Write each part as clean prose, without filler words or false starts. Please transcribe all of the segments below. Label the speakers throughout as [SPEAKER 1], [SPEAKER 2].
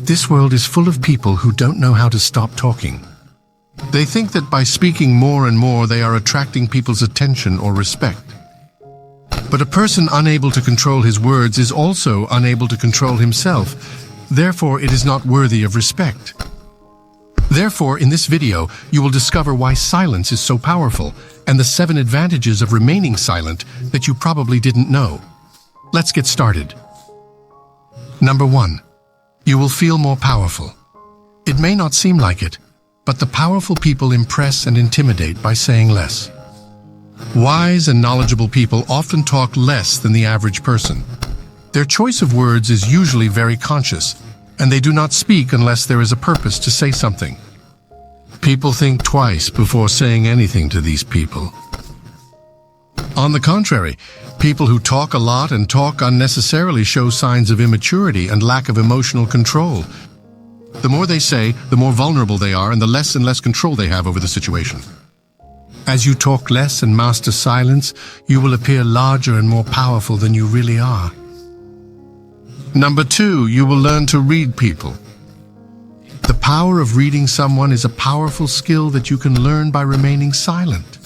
[SPEAKER 1] This world is full of people who don't know how to stop talking. They think that by speaking more and more they are attracting people's attention or respect. But a person unable to control his words is also unable to control himself. Therefore, it is not worthy of respect. Therefore, in this video, you will discover why silence is so powerful and the 7 advantages of remaining silent that you probably didn't know. Let's get started. Number 1. You will feel more powerful. It may not seem like it, but the powerful people impress and intimidate by saying less. Wise and knowledgeable people often talk less than the average person. Their choice of words is usually very conscious, and they do not speak unless there is a purpose to say something. People think twice before saying anything to these people. On the contrary, people who talk a lot and talk unnecessarily show signs of immaturity and lack of emotional control. The more they say, the more vulnerable they are and less control they have over the situation. As you talk less and master silence, you will appear larger and more powerful than you really are. Number 2, you will learn to read people. The power of reading someone is a powerful skill that you can learn by remaining silent.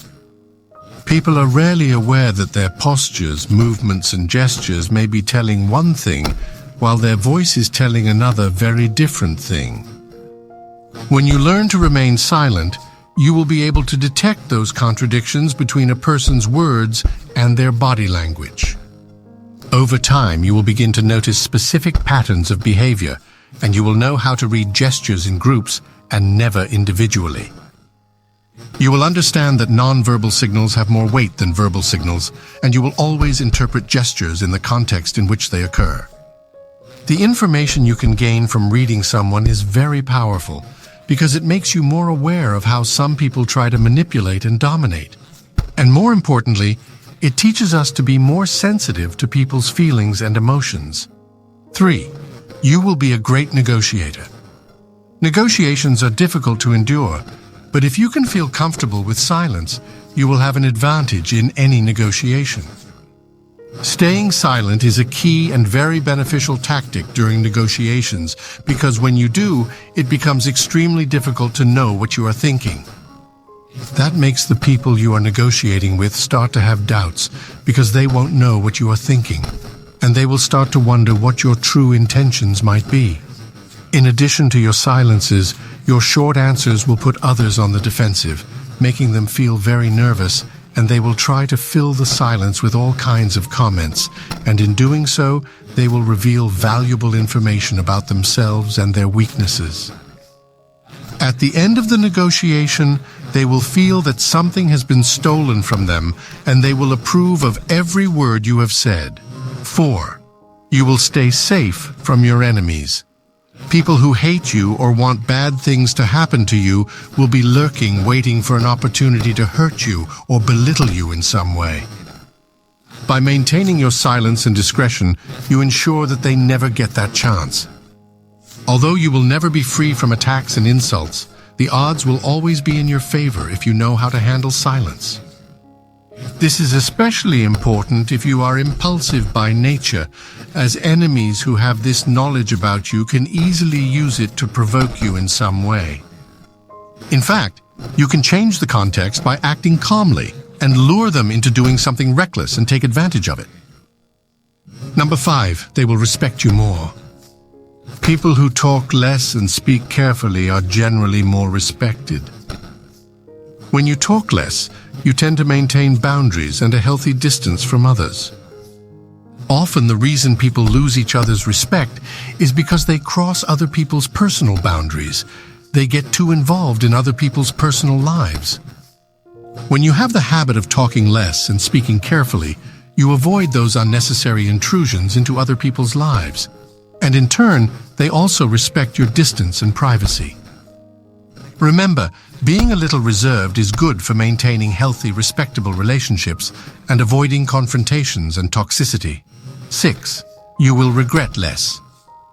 [SPEAKER 1] People are rarely aware that their postures, movements, and gestures may be telling one thing, while their voice is telling another very different thing. When you learn to remain silent, you will be able to detect those contradictions between a person's words and their body language. Over time, you will begin to notice specific patterns of behavior, and you will know how to read gestures in groups and never individually. You will understand that non-verbal signals have more weight than verbal signals, and you will always interpret gestures in the context in which they occur. The information you can gain from reading someone is very powerful because it makes you more aware of how some people try to manipulate and dominate. And more importantly, it teaches us to be more sensitive to people's feelings and emotions. 3. You will be a great negotiator. Negotiations are difficult to endure, but if you can feel comfortable with silence, you will have an advantage in any negotiation. Staying silent is a key and very beneficial tactic during negotiations because when you do, it becomes extremely difficult to know what you are thinking. That makes the people you are negotiating with start to have doubts because they won't know what you are thinking, and they will start to wonder what your true intentions might be. In addition to your silences, your short answers will put others on the defensive, making them feel very nervous, and they will try to fill the silence with all kinds of comments, and in doing so, they will reveal valuable information about themselves and their weaknesses. At the end of the negotiation, they will feel that something has been stolen from them, and they will approve of every word you have said. 4. You will stay safe from your enemies. People who hate you or want bad things to happen to you will be lurking, waiting for an opportunity to hurt you or belittle you in some way. By maintaining your silence and discretion, you ensure that they never get that chance. Although you will never be free from attacks and insults, the odds will always be in your favor if you know how to handle silence. This is especially important if you are impulsive by nature, as enemies who have this knowledge about you can easily use it to provoke you in some way. In fact, you can change the context by acting calmly and lure them into doing something reckless and take advantage of it. Number 5, they will respect you more. People who talk less and speak carefully are generally more respected. When you talk less, you tend to maintain boundaries and a healthy distance from others. Often the reason people lose each other's respect is because they cross other people's personal boundaries. They get too involved in other people's personal lives. When you have the habit of talking less and speaking carefully, you avoid those unnecessary intrusions into other people's lives. And in turn, they also respect your distance and privacy. Remember, being a little reserved is good for maintaining healthy, respectable relationships and avoiding confrontations and toxicity. 6. You will regret less.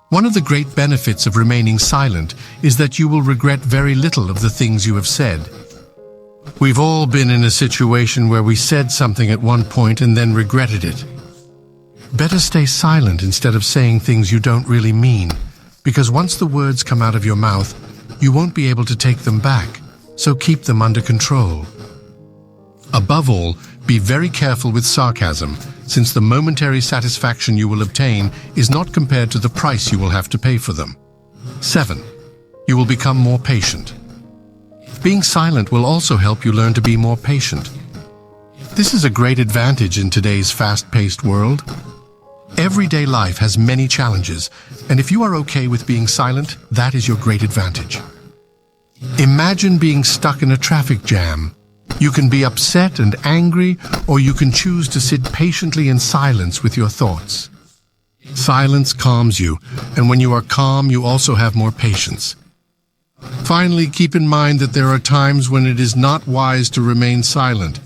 [SPEAKER 1] One of the great benefits of remaining silent is that you will regret very little of the things you have said. We've all been in a situation where we said something at one point and then regretted it. Better stay silent instead of saying things you don't really mean, because once the words come out of your mouth, you won't be able to take them back, so keep them under control. Above all, be very careful with sarcasm, since the momentary satisfaction you will obtain is not compared to the price you will have to pay for them. 7. You will become more patient. Being silent will also help you learn to be more patient. This is a great advantage in today's fast-paced world. Everyday life has many challenges, and if you are okay with being silent, that is your great advantage. Imagine being stuck in a traffic jam. You can be upset and angry, or you can choose to sit patiently in silence with your thoughts. Silence calms you, and when you are calm, you also have more patience. Finally, keep in mind that there are times when it is not wise to remain silent.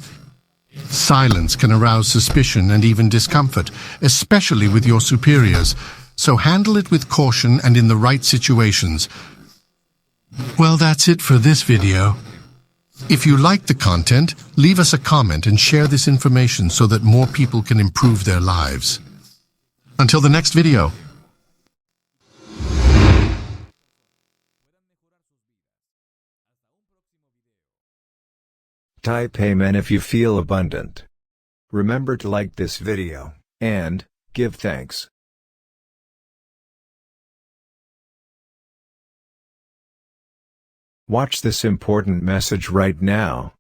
[SPEAKER 1] Silence can arouse suspicion and even discomfort, especially with your superiors, so handle it with caution and in the right situations. Well, that's it for this video. If you liked the content, leave us a comment and share this information so that more people can improve their lives. Until the next video.
[SPEAKER 2] Type Amen if you feel abundant. Remember to like this video, and give thanks. Watch this important message right now.